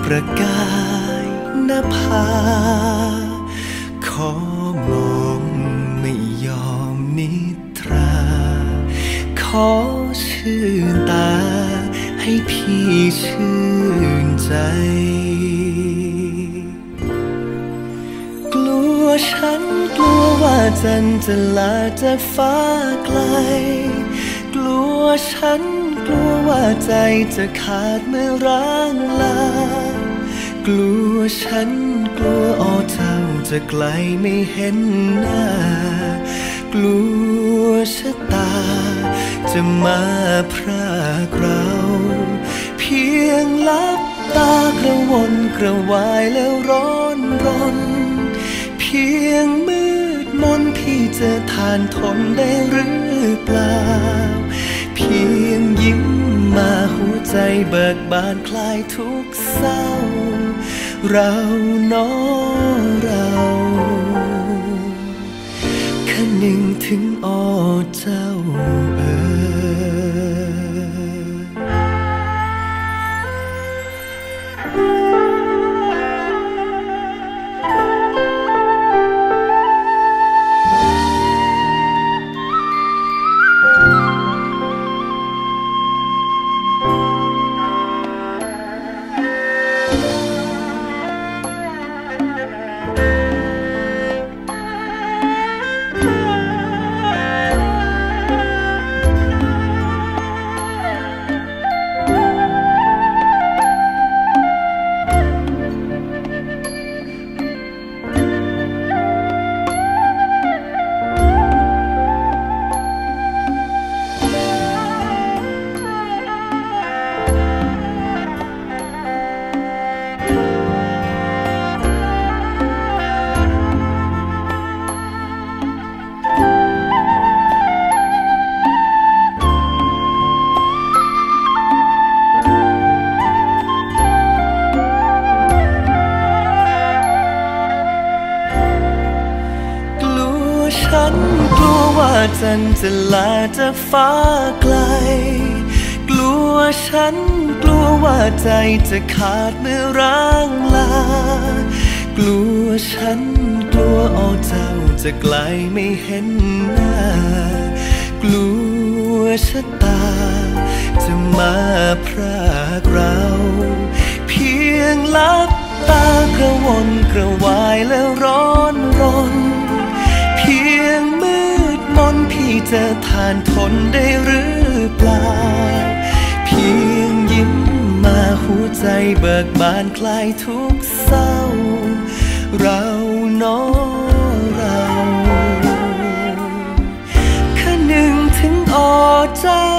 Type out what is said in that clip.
ประกายนภาขอมองไม่ยอมนิทราขอชื่นตาให้พี่ชื่นใจกลัวฉันกลัวว่าจันทร์จะลาจากฟ้าไกลกลัวฉันกลัวว่าใจจะขาดเมื่อร้างลากลัวฉันกลัวเจ้าจะไกลไม่เห็นหน้ากลัวชะตาจะมาพรากเราเพียงลับตากระวนกระวายแล้วร้อนรนเพียงมืดมนพี่จะทานทนได้หรือเปล่าเพียงยิ้มมาหัวใจเบิกบานคลายทุกเศร้าเราน้อเราคนึงถึงเจ้าฉันกลัวว่าจันทร์จะลาจากฟ้าไกลกลัวฉันกลัวว่าใจจะขาดเมื่อร้างลากลัวฉันกลัวเจ้าจะไกลไม่เห็นหน้ากลัวชะตาจะมาพรากเราเพียงลับตากระวนกระวายแล้วร้อนรนเพียงมืดมนพี่จะทานทนได้หรือเปล่าเพียงยิ้มมาหัวใจเบิกบานคลายทุกเศร้าเราน้อเราคนึงถึงเจ้า